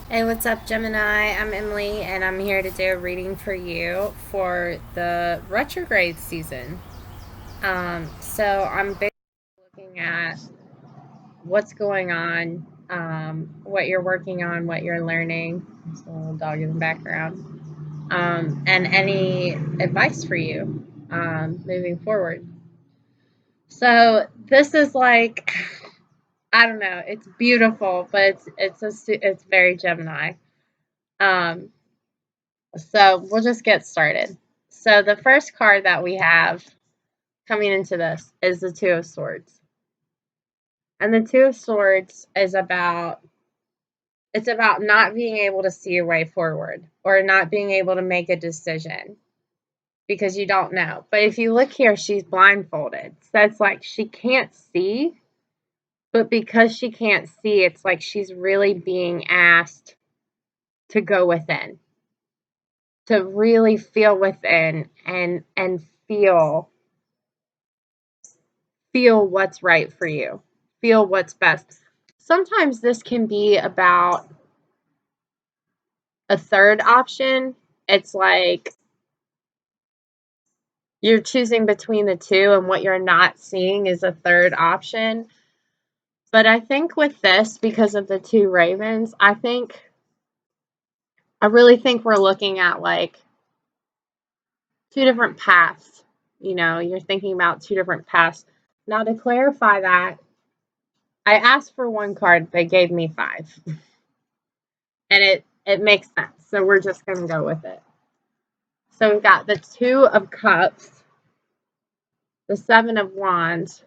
Hey, what's up, Gemini? I'm Emily, and I'm here to do a reading for you for the retrograde season. So I'm basically looking at what's going on, what you're working on, what you're learning. There's a little dog in the background, and any advice for you moving forward. So this is like, I don't know, it's beautiful, but it's very Gemini. Um, So we'll just get started. So the first card that we have coming into this is the Two of Swords. And the Two of Swords is about not being able to see your way forward or not being able to make a decision because you don't know. But if you look here, she's blindfolded. So it's like she can't see, but because she can't see, it's like she's really being asked to go within, to really feel within and feel what's right for you, feel what's best. Sometimes this can be about a third option. It's like you're choosing between the two, and what you're not seeing is a third option. But I think with this, because of the two ravens, I really think we're looking at like two different paths. You're thinking about two different paths. Now, to clarify that, I asked for one card, they gave me five. And it makes sense. So we're just going to go with it. So we've got the Two of Cups, the Seven of Wands,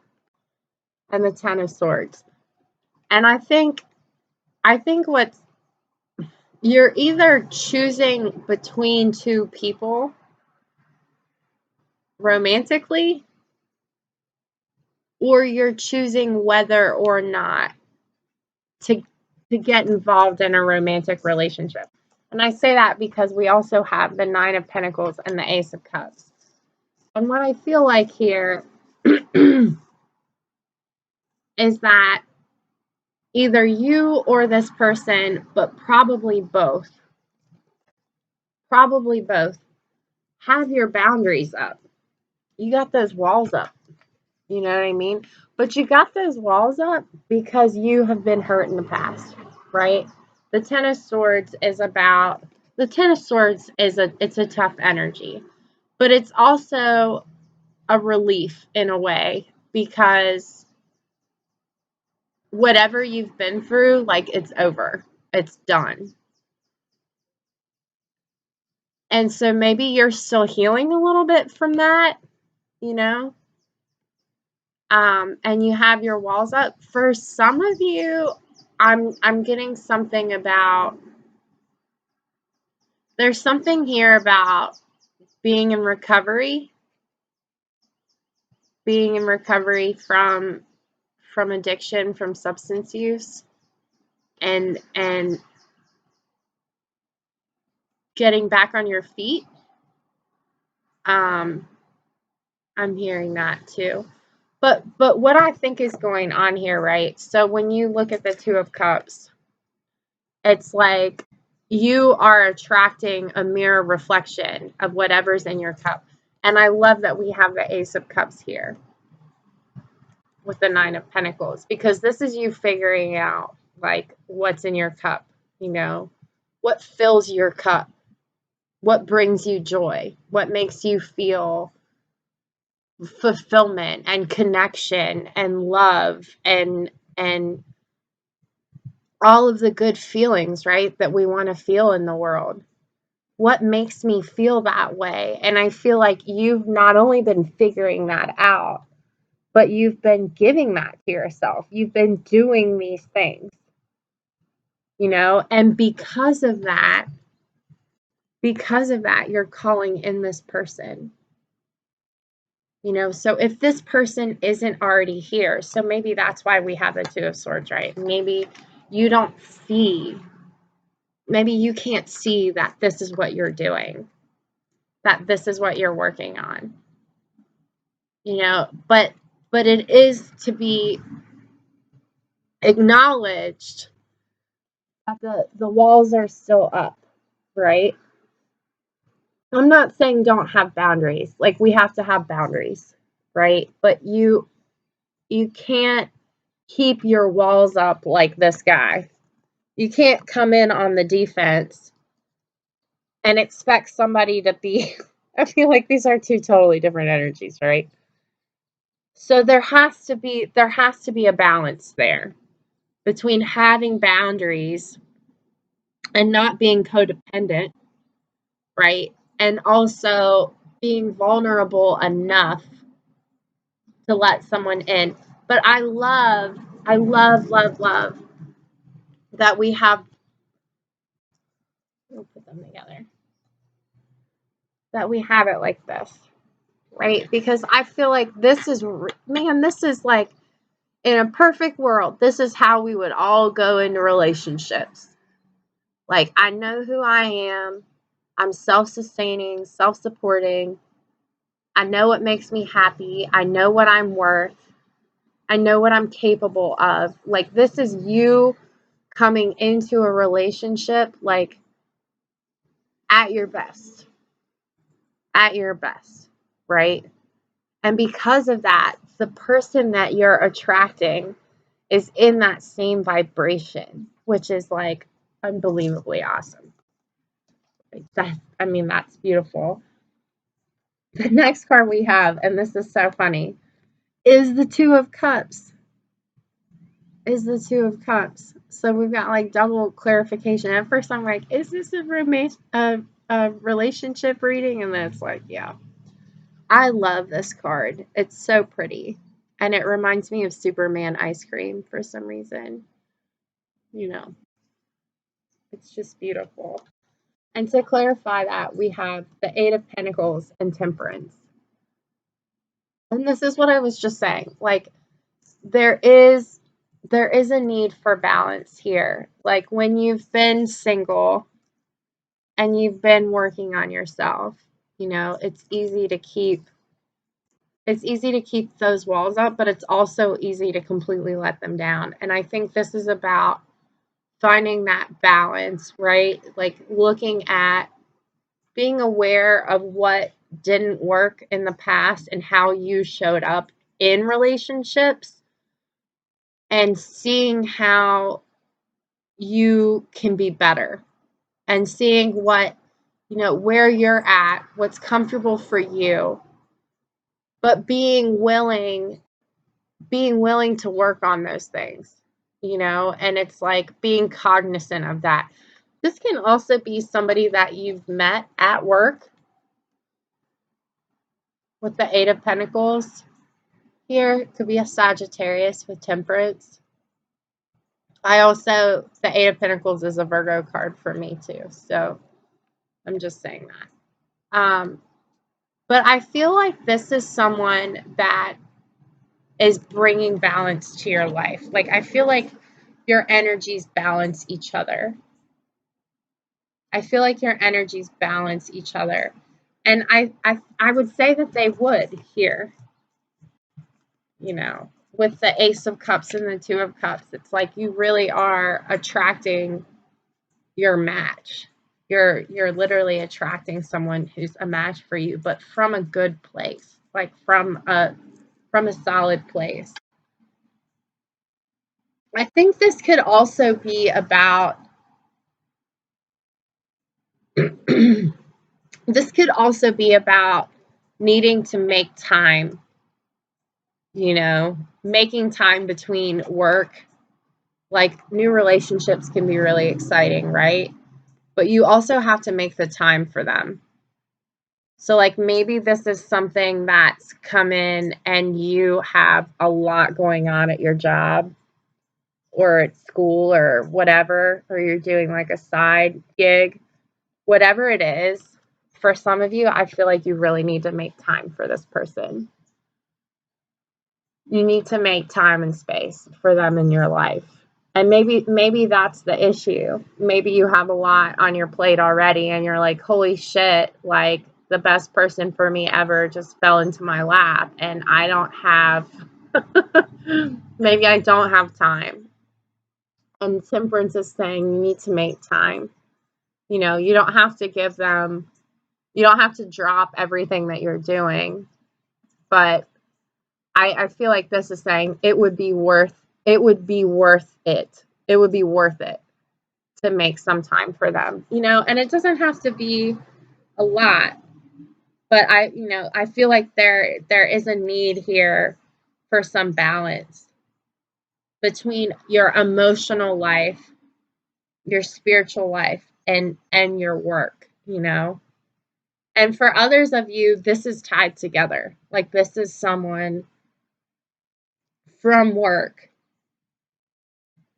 and the Ten of Swords. And I think what you're either choosing between two people romantically, or you're choosing whether or not to to get involved in a romantic relationship. And I say that because we also have the Nine of Pentacles and the Ace of Cups. And what I feel like here is that either you or this person, but probably both, have your boundaries up. You got those walls up. You know what I mean? But you got those walls up because you have been hurt in the past, right? The Ten of Swords is about the Ten of Swords is it's a tough energy, but it's also a relief in a way because whatever you've been through, like it's over. It's done. And so maybe you're still healing a little bit from that, you know? And you have your walls up. For some of you, I'm getting something about there's something here about being in recovery, being in recovery from addiction, from substance use, and getting back on your feet. Um, I'm hearing that too. But what I think is going on here, right? So when you look at the Two of Cups, it's like you are attracting a mirror reflection of whatever's in your cup. And I love that we have the Ace of Cups here with the Nine of Pentacles, because this is you figuring out like what's in your cup, what fills your cup, what brings you joy, what makes you feel fulfillment and connection and love and all of the good feelings, right, that we want to feel in the world. What makes me feel that way? And I feel like you've not only been figuring that out, but you've been giving that to yourself. You've been doing these things, and because of that, you're calling in this person. So if this person isn't already here, so maybe that's why we have the Two of Swords, right? Maybe you don't see, maybe you can't see that this is what you're doing, that this is what you're working on, but it is to be acknowledged the walls are still up, right? I'm not saying don't have boundaries. Like, we have to have boundaries, right? But you can't keep your walls up like this guy. You can't come in on the defense and expect somebody to be I feel like these are two totally different energies, right? So there has to be a balance there between having boundaries and not being codependent, right? And also being vulnerable enough to let someone in. But I love that we have, we'll put them together, that we have it like this, right? Because I feel like this is, man, this is like, in a perfect world, this is how we would all go into relationships. Like, I know who I am. I'm self-sustaining, self-supporting. I know what makes me happy. I know what I'm worth. I know what I'm capable of. Like, this is you coming into a relationship, like, at your best. At your best, right? And because of that, the person that you're attracting is in that same vibration, which is like unbelievably awesome. Like, that's beautiful. The next card we have, and this is so funny, is the Two of Cups. Is the Two of Cups. So we've got like double clarification. At first I'm like, is this a relationship reading? And then it's like, yeah. I love this card. It's so pretty. And it reminds me of Superman ice cream for some reason. You know, it's just beautiful. And to clarify that, we have the Eight of Pentacles and Temperance. And this is what I was just saying. Like, there is a need for balance here. Like, when you've been single and you've been working on yourself, it's easy to keep those walls up, but it's also easy to completely let them down. And I think this is about finding that balance, right? Like, looking at being aware of what didn't work in the past and how you showed up in relationships, and seeing how you can be better, and seeing where you're at, what's comfortable for you, but being willing to work on those things, and it's like being cognizant of that. This can also be somebody that you've met at work with the Eight of Pentacles. Here, it could be a Sagittarius with Temperance. The Eight of Pentacles is a Virgo card for me too, so I'm just saying that. But I feel like this is someone that is bringing balance to your life. Like, I feel like your energies balance each other. And I would say that they would here, with the Ace of Cups and the Two of Cups. It's like you really are attracting your match. You're literally attracting someone who's a match for you, but from a good place, like from a solid place. I think this could also be about needing to make time, making time between work. Like, new relationships can be really exciting, right? But you also have to make the time for them. So, like, maybe this is something that's come in and you have a lot going on at your job or at school or whatever, or you're doing like a side gig, whatever it is. For some of you, I feel like you really need to make time for this person. You need to make time and space for them in your life. And maybe that's the issue. Maybe you have a lot on your plate already and you're like, holy shit, like, the best person for me ever just fell into my lap and I don't have maybe I don't have time. And Temperance is saying you need to make time. You know, you don't have to give them, you don't have to drop everything that you're doing. But I feel like this is saying it would be worth it. It would be worth it to make some time for them, you know, and it doesn't have to be a lot. But I feel like there is a need here for some balance between your emotional life, your spiritual life, and your work, you know. And for others of you, this is tied together. Like, this is someone from work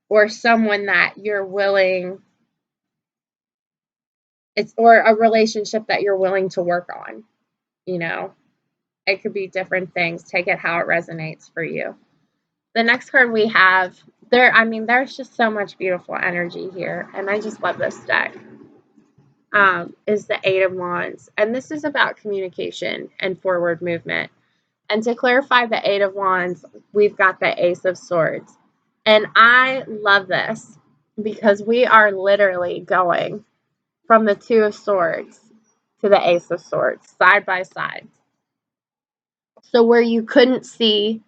or someone that you're willing, or a relationship that you're willing to work on, you know. It could be different things. Take it how it resonates for you. The next card we have, there's just so much beautiful energy here, and I just love this deck. Is the Eight of Wands, and this is about communication and forward movement. And to clarify the Eight of Wands, we've got the Ace of Swords. And I love this because we are literally going from the Two of Swords to the Ace of Swords, side by side. So where you couldn't see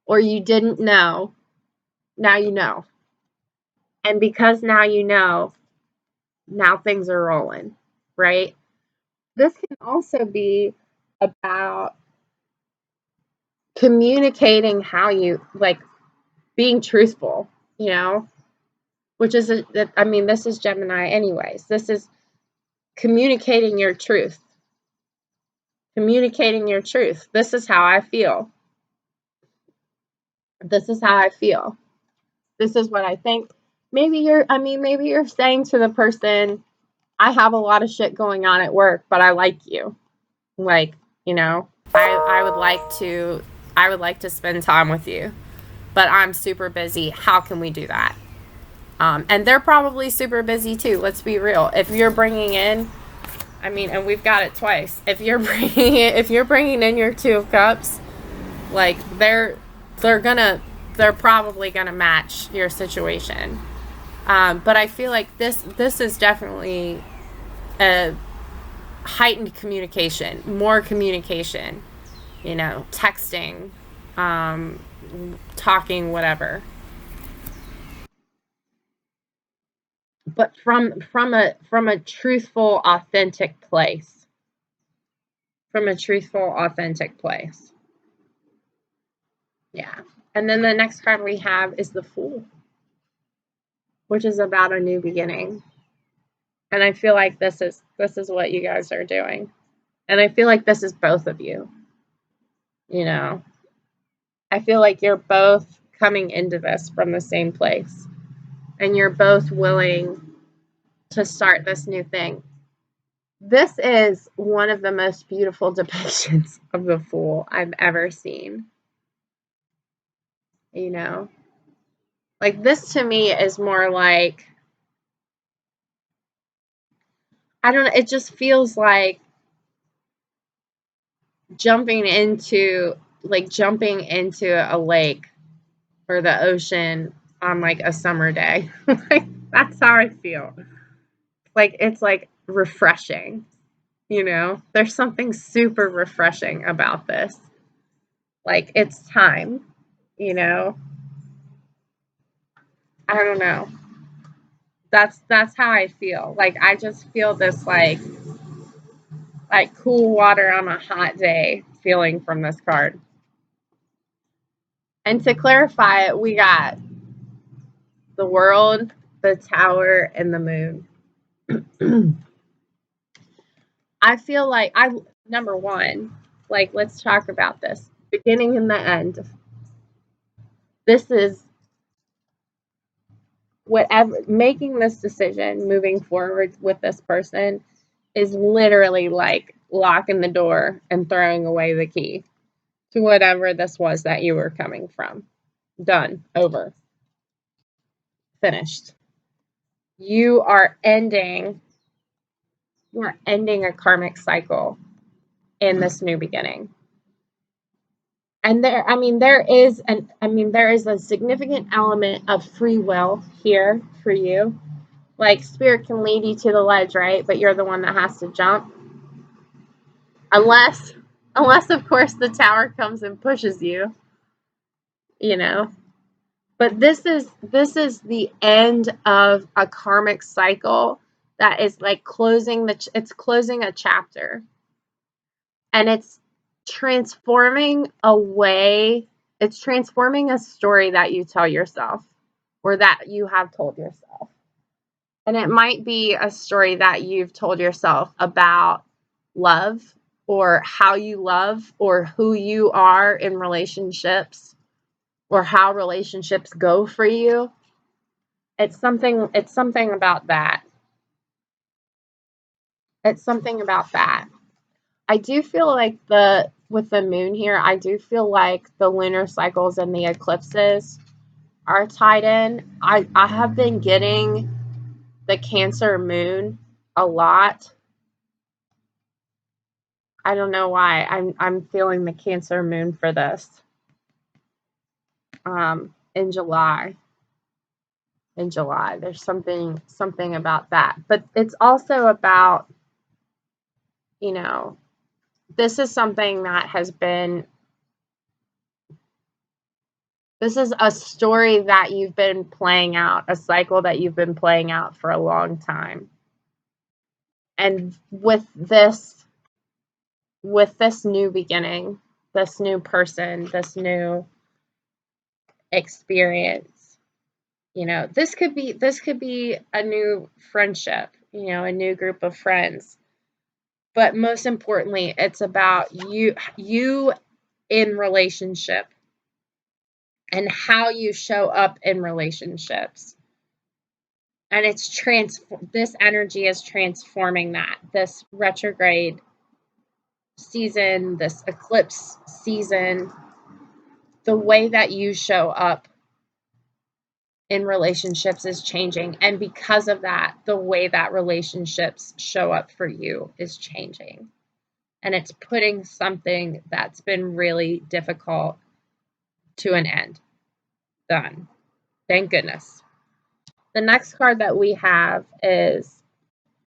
or you didn't know, now you know. And because now you know, now things are rolling, right? This can also be about communicating how you, like, being truthful, you know, which is, this is Gemini anyways. This is communicating your truth. Communicating your truth. This is how I feel. This is how I feel. This is what I think. Maybe you're saying to the person, I have a lot of shit going on at work, but I like you. Like, you know, I would like to spend time with you, but I'm super busy. How can we do that? And they're probably super busy too. Let's be real. If you're bringing in, and we've got it twice. If you're bringing in your Two of Cups, like, they're probably gonna match your situation. But I feel like this is definitely a heightened communication, more communication, you know, texting, talking, whatever. But from a truthful, authentic place. From a truthful, authentic place. Yeah. And then the next card we have is the Fool, which is about a new beginning. And I feel like this is what you guys are doing. And I feel like this is both of you. You know, I feel like you're both coming into this from the same place. And you're both willing to start this new thing. This is one of the most beautiful depictions of the Fool I've ever seen. You know, like, this to me is more like, I don't know, it just feels like jumping into a lake or the ocean on, like, a summer day. Like, that's how I feel. Like, it's like refreshing, you know? There's something super refreshing about this. Like, it's time, you know? I don't know. That's how I feel. Like, I just feel this, like cool water on a hot day feeling from this card. And to clarify, we got the World, the Tower, and the Moon. I feel like number one, like, let's talk about this. Beginning and the end. This is whatever, making this decision, moving forward with this person is literally like locking the door and throwing away the key to whatever this was that you were coming from. Done. Over. Finished. You are ending a karmic cycle in this new beginning. And there is a significant element of free will here for you. Like, spirit can lead you to the ledge, right? But you're the one that has to jump. Unless of course the tower comes and pushes you, you know. But this is the end of a karmic cycle that is like closing a chapter, and it's transforming a story that you tell yourself, or that you have told yourself. And it might be a story that you've told yourself about love, or how you love, or who you are in relationships, or how relationships go for you. It's something about that. It's something about that. I do feel like with the moon here, I do feel like the lunar cycles and the eclipses are tied in. I have been getting the Cancer moon a lot. I don't know why. I'm feeling the Cancer moon for this. In July. There's something about that. But it's also about, you know, this is something that has been, this is a story that you've been playing out, a cycle that you've been playing out for a long time. And with this new beginning, this new person, this new experience, you know, this could be a new friendship, you know, a new group of friends. But most importantly, it's about you in relationship, and how you show up in relationships. And this energy is transforming that. This retrograde season, this eclipse season, the way that you show up in relationships is changing. And because of that, the way that relationships show up for you is changing. And it's putting something that's been really difficult to an end. Done. Thank goodness. The next card that we have is,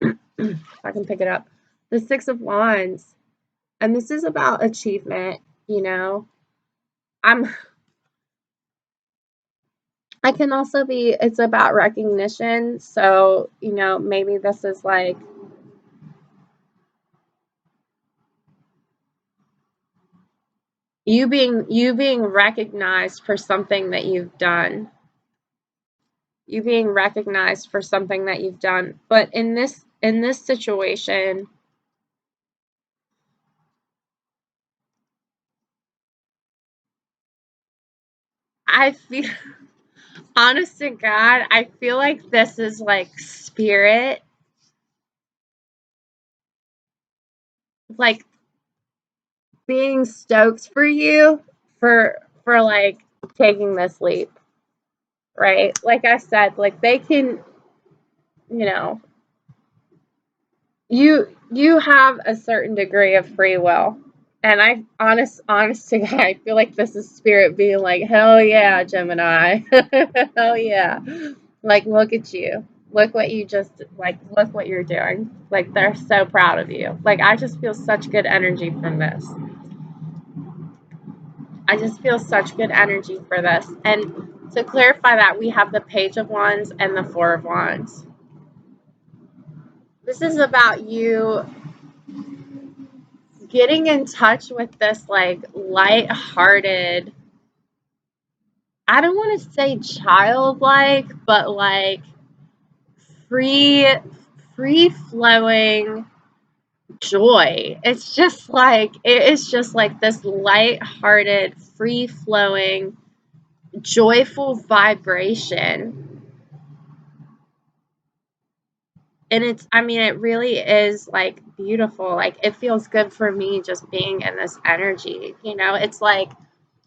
if I can pick it up, the Six of Wands. And this is about achievement, you know. I can also be, it's about recognition. So, you know, maybe this is like, you being recognized for something that you've done. You being recognized for something that you've done. But in this situation, I feel, honest to God, I feel like this is like spirit, like being stoked for you for like taking this leap, right? Like I said, like they can, you know, you have a certain degree of free will. And I honest to God, I feel like this is spirit being like, hell yeah, Gemini. Hell yeah. Like, look at you. Look what you just, like, look what you're doing. Like, they're so proud of you. Like, I just feel such good energy from this. I just feel such good energy for this. And to clarify that, we have the Page of Wands and the Four of Wands. This is about you getting in touch with this, like, light-hearted, I don't want to say childlike, but like free-flowing joy. It's just like this light-hearted, free-flowing, joyful vibration. And it really is like beautiful. Like, it feels good for me just being in this energy. You know, it's like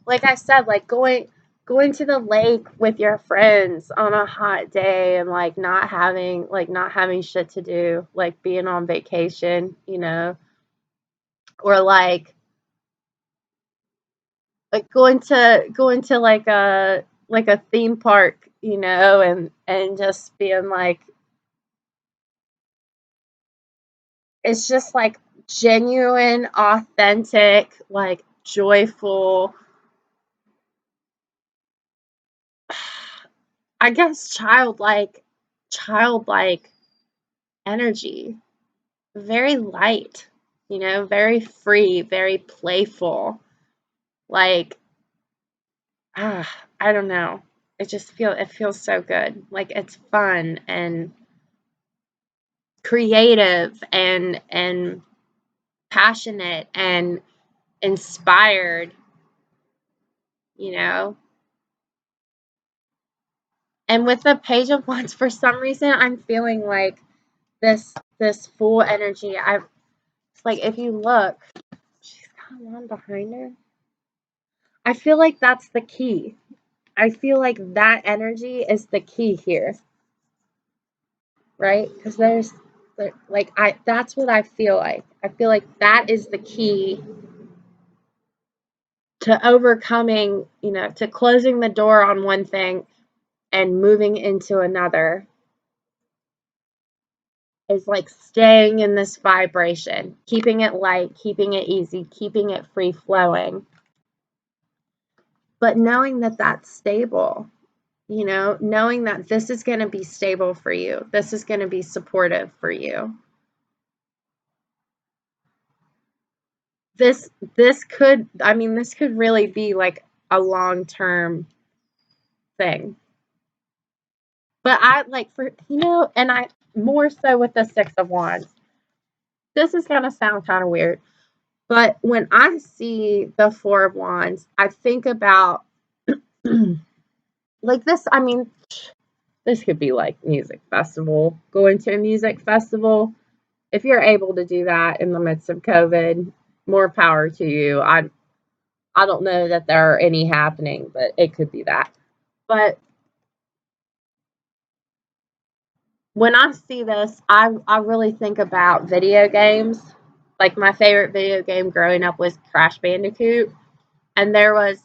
I said, like going to the lake with your friends on a hot day, and like not having shit to do, like being on vacation, you know, or like like going to like a theme park, you know, and just being like, it's just like genuine, authentic, like joyful, I guess childlike energy. Very light, you know, very free, very playful. Like, I don't know. It feels so good. Like it's fun and creative and passionate and inspired, you know. And with the Page of Wands, for some reason, I'm feeling like this full energy. It's like if you look, she's got one behind her. I feel like that's the key. I feel like that energy is the key here, right? Because that's what I feel like. I feel like that is the key to overcoming, you know, to closing the door on one thing and moving into another, is like staying in this vibration, keeping it light, keeping it easy, keeping it free flowing, but knowing that that's stable, you know, knowing that this is going to be stable for you. This is going to be supportive for you. This could, I mean, this could really be like a long-term thing. But I like for, you know, and I more so with the Six of Wands. This is going to sound kind of weird, but when I see the Four of Wands, I think about like this, I mean, this could be like music festival, going to a music festival. If you're able to do that in the midst of COVID, more power to you. I don't know that there are any happening, but it could be that. But when I see this, I really think about video games. Like my favorite video game growing up was Crash Bandicoot. And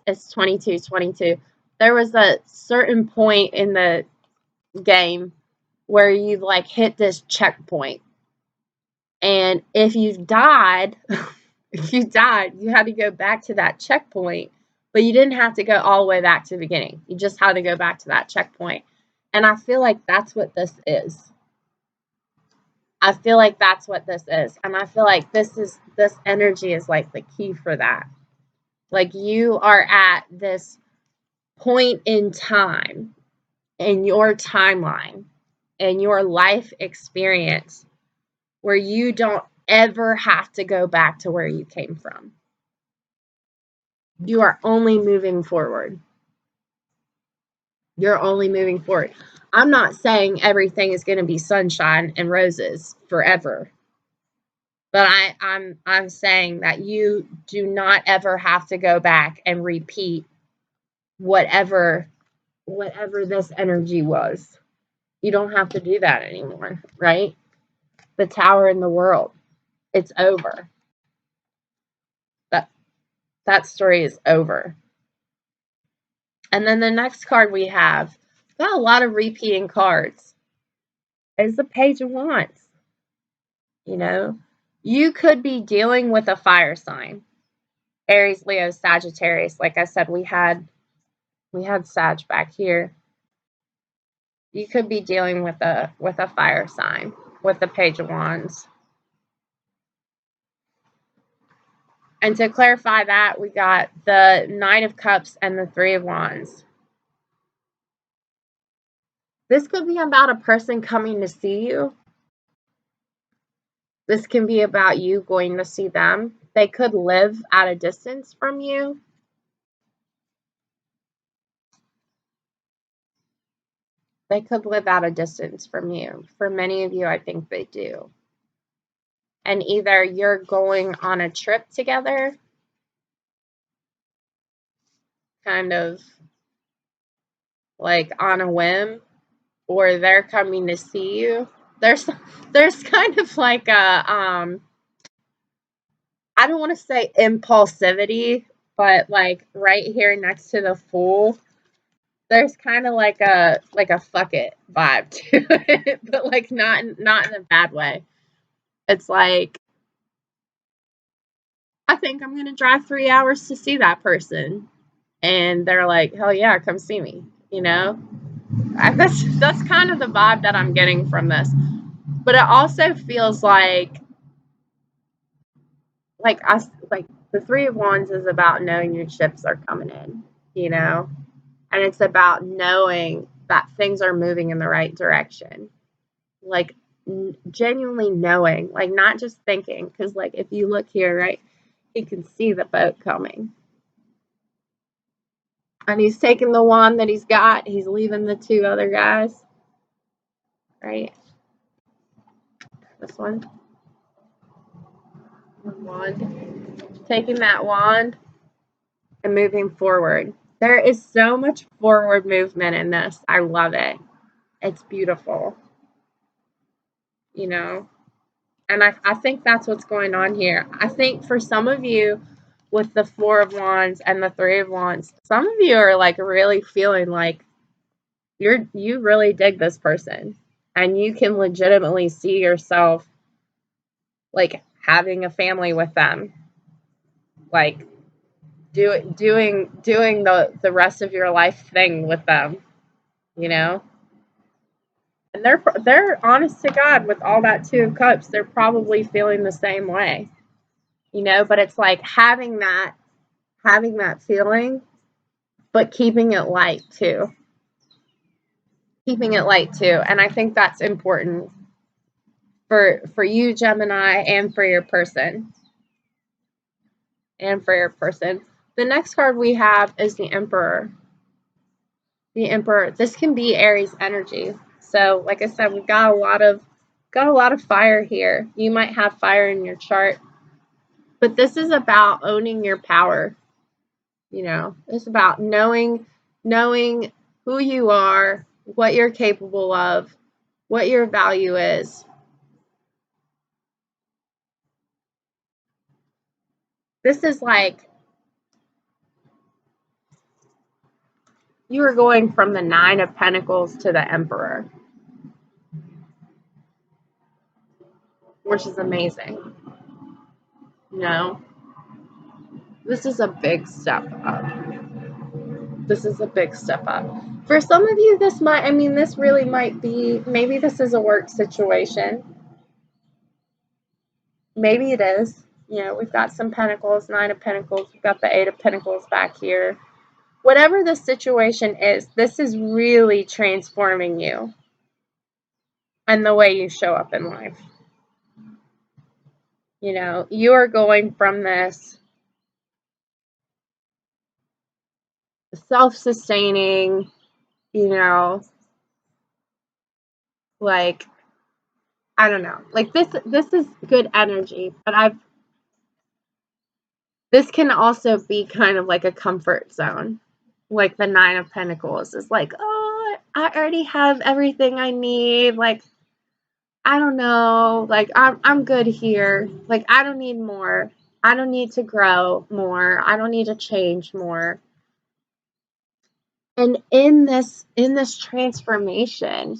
it's 2222. There was a certain point in the game where you like hit this checkpoint. And if you died, you had to go back to that checkpoint, but you didn't have to go all the way back to the beginning. You just had to go back to that checkpoint. And I feel like that's what this is. I feel like that's what this is. And I feel like this energy is like the key for that. Like you are at this point in time in your timeline and your life experience where you don't ever have to go back to where you came from. You are only moving forward. You're only moving forward. I'm not saying everything is going to be sunshine and roses forever. But I'm saying that you do not ever have to go back and repeat whatever this energy was. You don't have to do that anymore, right? The Tower in the World, it's over. That story is over. And then the next card we have, got a lot of repeating cards, is the Page of Wands. You know, you could be dealing with a fire sign. Aries, Leo, Sagittarius. Like I said, we had Sag back here. You could be dealing with a fire sign with the Page of Wands. And to clarify that, we got the Nine of Cups and the Three of Wands. This could be about a person coming to see you. This can be about you going to see them. They could live at a distance from you. They could live at a distance from you. For many of you, I think they do. And either you're going on a trip together, kind of like on a whim, or they're coming to see you. There's kind of like a I don't want to say impulsivity, but like right here next to the Fool, there's kind of like a fuck it vibe to it, but like not in a bad way. It's like, I think I'm gonna drive 3 hours to see that person, and they're like, hell yeah, come see me. You know, that's kind of the vibe that I'm getting from this. But it also feels like the Three of Wands is about knowing your ships are coming in, you know, and it's about knowing that things are moving in the right direction, like genuinely knowing, like not just thinking, because like if you look here, right, you can see the boat coming, and he's taking the wand that he's got, he's leaving the two other guys, right? This one, wand, taking that wand and moving forward. There is so much forward movement in this. I love it. It's beautiful, you know? And I think that's what's going on here. I think for some of you with the Four of Wands and the Three of Wands, some of you are like really feeling like you really dig this person, and you can legitimately see yourself like having a family with them, like doing the rest of your life thing with them, you know? And they're honest to God, with all that Two of Cups, they're probably feeling the same way, you know? But it's like having that feeling, but keeping it light too. Keeping it light too. And I think that's important for you, Gemini, and for your person. The next card we have is the Emperor. The Emperor. This can be Aries energy. So, like I said, we've got a lot of fire here. You might have fire in your chart, but this is about owning your power. You know, it's about knowing who you are, what you're capable of, what your value is. This is like you are going from the Nine of Pentacles to the Emperor, which is amazing. You know, this is a big step up. This is a big step up. For some of you, this really might be, maybe this is a work situation. Maybe it is. You know, we've got some Pentacles, Nine of Pentacles, we've got the Eight of Pentacles back here. Whatever the situation is, this is really transforming you and the way you show up in life. You know, you are going from this self-sustaining, you know, like, I don't know, like this is good energy, but this can also be kind of like a comfort zone. Like the Nine of Pentacles is like, oh, I already have everything I need. Like, I don't know. Like, I'm good here. Like, I don't need more. I don't need to grow more. I don't need to change more. And in this transformation,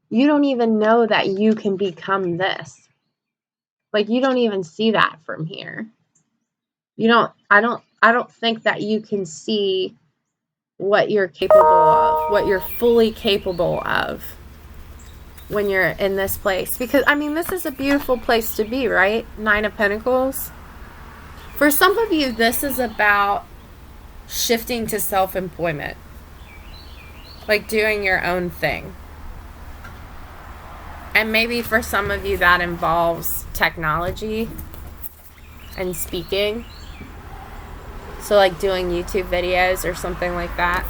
you don't even know that you can become this. Like, you don't even see that from here. I don't think that you can see what you're capable of, what you're fully capable of when you're in this place. Because, this is a beautiful place to be, right? Nine of Pentacles. For some of you, this is about shifting to self-employment. Like doing your own thing. And maybe for some of you that involves technology and speaking. So like doing YouTube videos or something like that.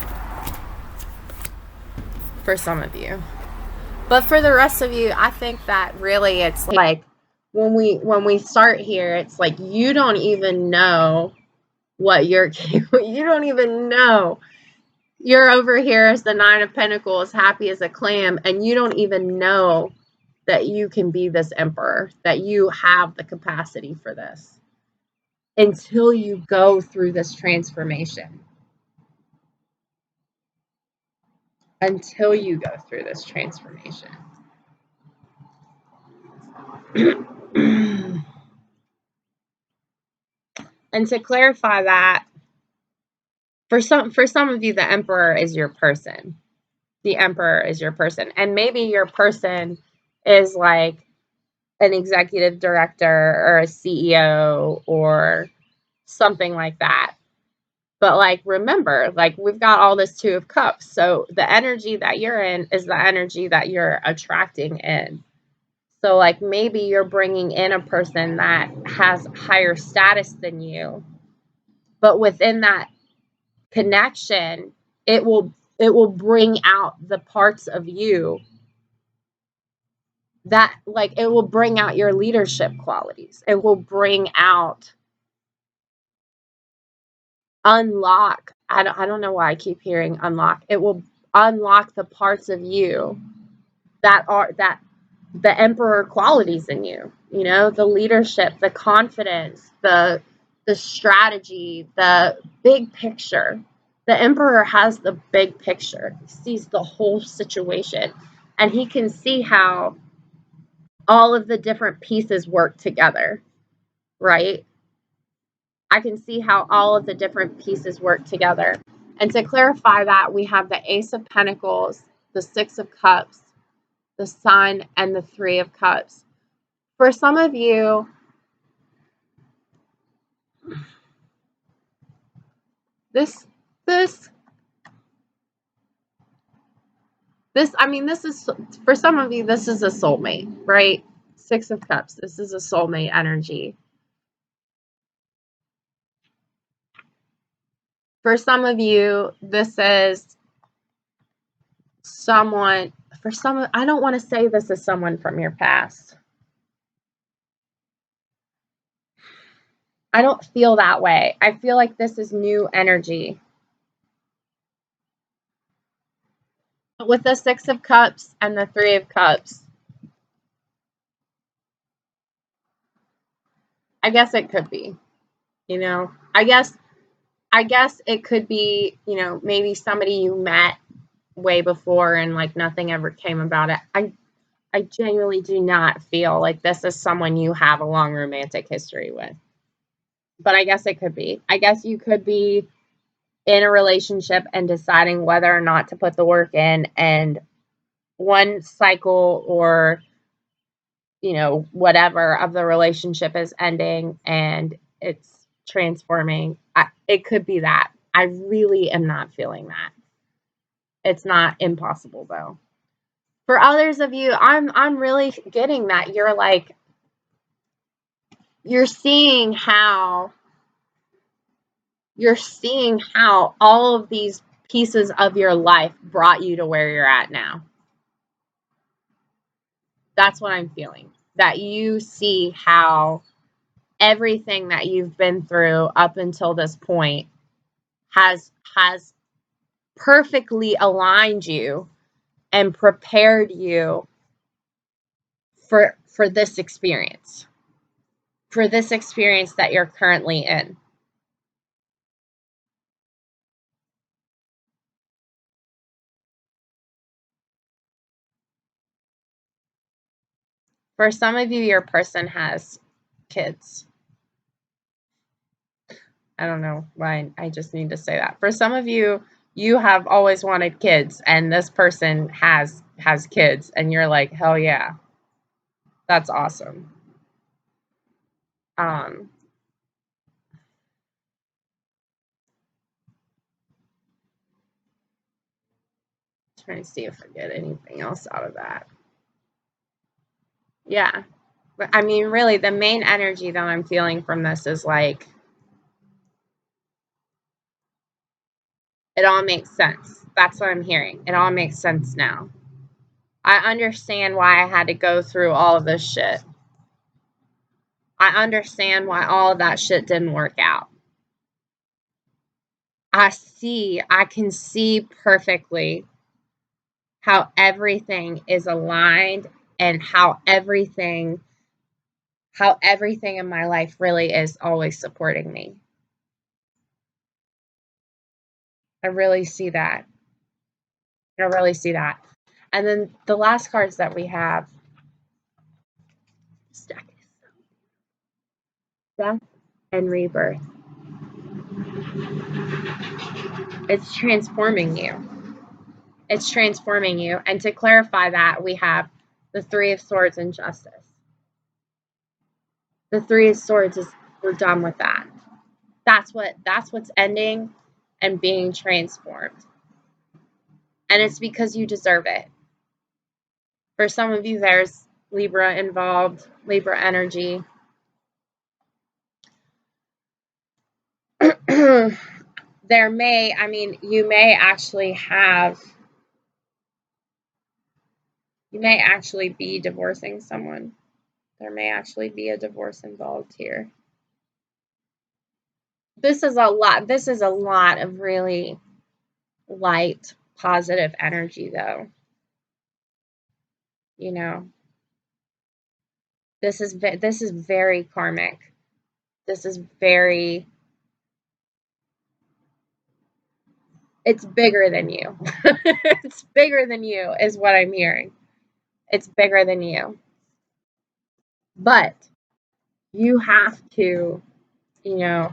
For some of you. But for the rest of you, I think that really it's like when we start here, it's like you don't even know what you're capable. You don't even know. You're over here as the Nine of Pentacles, happy as a clam, and you don't even know that you can be this Emperor, that you have the capacity for this. until you go through this transformation. Until you go through this transformation. And to clarify that, for some of you, the Emperor is your person. The Emperor is your person. And maybe your person is like an executive director or a CEO or something like that. But like, remember, like, we've got all this Two of Cups. So the energy that you're in is the energy that you're attracting in. So like, maybe you're bringing in a person that has higher status than you, but within that connection, it will bring out the parts of you that, like, it will bring out your leadership qualities. It will bring out, unlock. I don't know why I keep hearing unlock. It will unlock the parts of you that are the Emperor qualities in you. You know, the leadership, the confidence, the strategy, the big picture. The Emperor has the big picture. He sees the whole situation, and he can see how all of the different pieces work together, right? I can see how all of the different pieces work together. And to clarify that, we have the Ace of Pentacles, the Six of Cups, the Sun, and the Three of Cups. For some of you, this I mean, this is, for some of you, this is a soulmate, right? Six of Cups, this is a soulmate energy. For some of you, this is someone, for some, I don't want to say this is someone from your past. I don't feel that way. I feel like this is new energy. With the Six of Cups and the Three of Cups, I guess it could be, you know, I guess it could be, you know, maybe somebody you met way before and like nothing ever came about it. I genuinely do not feel like this is someone you have a long romantic history with. But I guess it could be. I guess you could be in a relationship and deciding whether or not to put the work in, and one cycle or, you know, whatever of the relationship is ending and it's transforming. It could be that. I really am not feeling that. It's not impossible though. For others of you, I'm really getting that you're like, you're seeing how all of these pieces of your life brought you to where you're at now. That's what I'm feeling. That you see how everything that you've been through up until this point has perfectly aligned you and prepared you for this experience. For this experience that you're currently in. For some of you, your person has kids. I don't know why I just need to say that. For some of you, you have always wanted kids, and this person has kids, and you're like, hell yeah, that's awesome. Trying to see if I get anything else out of that. Yeah. But I mean, really, the main energy that I'm feeling from this is like, it all makes sense. That's what I'm hearing. It all makes sense now. I understand why I had to go through all of this shit. I understand why all of that shit didn't work out. I can see perfectly how everything is aligned and how everything how everything in my life really is always supporting me. I really see that. I really see that. And then the last cards that we have, Death and Rebirth. It's transforming you. It's transforming you. And to clarify that, we have the Three of Swords and Justice. The Three of Swords is, we're done with that. That's what's ending and being transformed. And it's because you deserve it. For some of you, there's Libra involved, Libra energy. You may actually be divorcing someone. There may actually be a divorce involved here. This is a lot of really light, positive energy, though. You know, this is very karmic. This is very, it's bigger than you. It's bigger than you is what I'm hearing. It's bigger than you. But you have to, the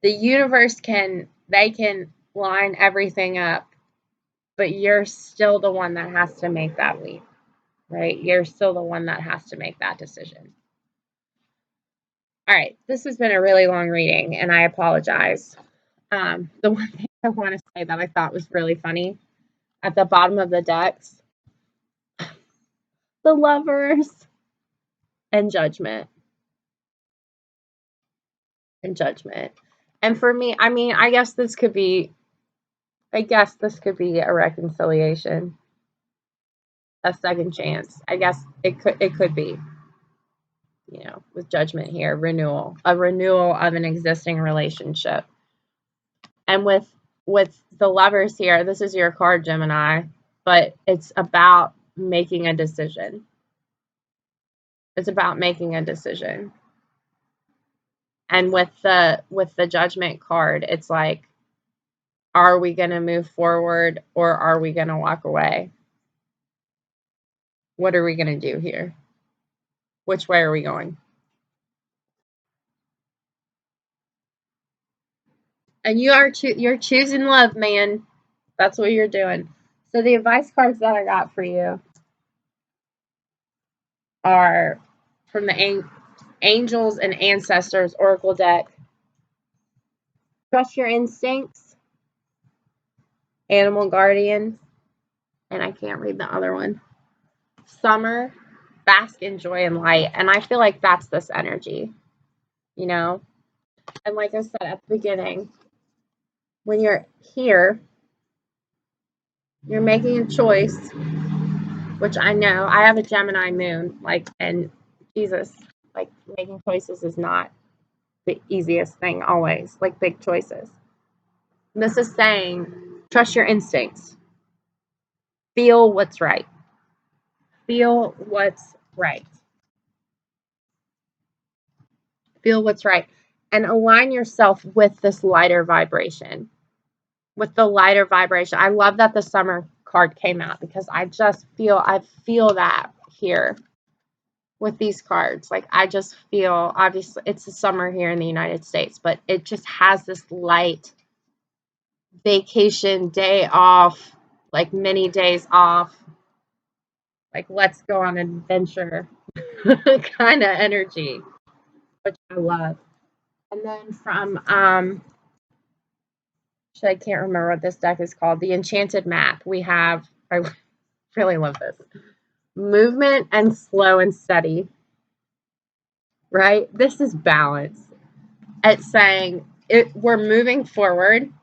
universe can line everything up, but you're still the one that has to make that leap, right? You're still the one that has to make that decision. All right, this has been a really long reading, and I apologize. The one thing I want to say that I thought was really funny, at the bottom of the decks, the Lovers and Judgment. And for me, I guess this could be a reconciliation, a second chance. I guess it could be, with Judgment here, a renewal of an existing relationship. And with the Lovers here, this is your card, Gemini, but it's about making a decision. It's about making a decision. And with the Judgment card, it's like, are we going to move forward or are we going to walk away? What are we going to do here? Which way are we going? And you're choosing love, man. That's what you're doing. So the advice cards that I got for you are from the Angels and Ancestors Oracle deck. Trust your instincts, Animal Guardian, and I can't read the other one. Summer, bask in joy and light. And I feel like that's this energy, And like I said at the beginning, when you're here, you're making a choice, which I know I have a Gemini moon, and Jesus, making choices is not the easiest thing always, big choices. And this is saying, trust your instincts. Feel what's right. Feel what's right. Feel what's right. And align yourself with this lighter vibration. With the lighter vibration. I love that the Summer card came out because I feel that here with these cards. I just feel, obviously it's the summer here in the United States, but it just has this light vacation day off, many days off, let's go on an adventure kind of energy, which I love. And then from I can't remember what this deck is called, the Enchanted map, we have, I really love this, movement and slow and steady, right? This is balance. It's saying we're moving forward.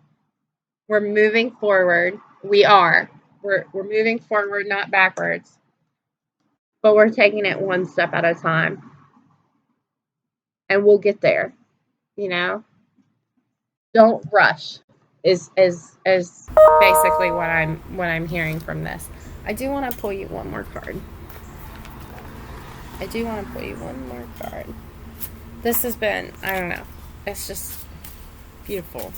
We're moving forward. We're moving forward, not backwards. But we're taking it one step at a time. And we'll get there, Don't rush is basically what I'm hearing from this. I do want to pull you one more card. I do want to pull you one more card. This has been, I don't know, it's just beautiful.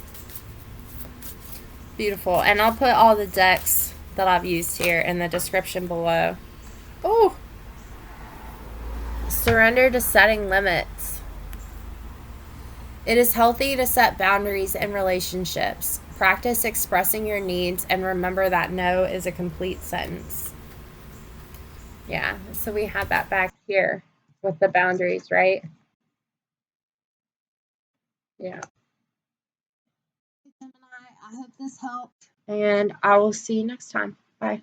Beautiful. And I'll put all the decks that I've used here in the description below. Oh! Surrender to setting limits. It is healthy to set boundaries in relationships. Practice expressing your needs and remember that no is a complete sentence. Yeah, so we had that back here with the boundaries, right? Yeah. Gemini, I hope this helped. And I will see you next time. Bye.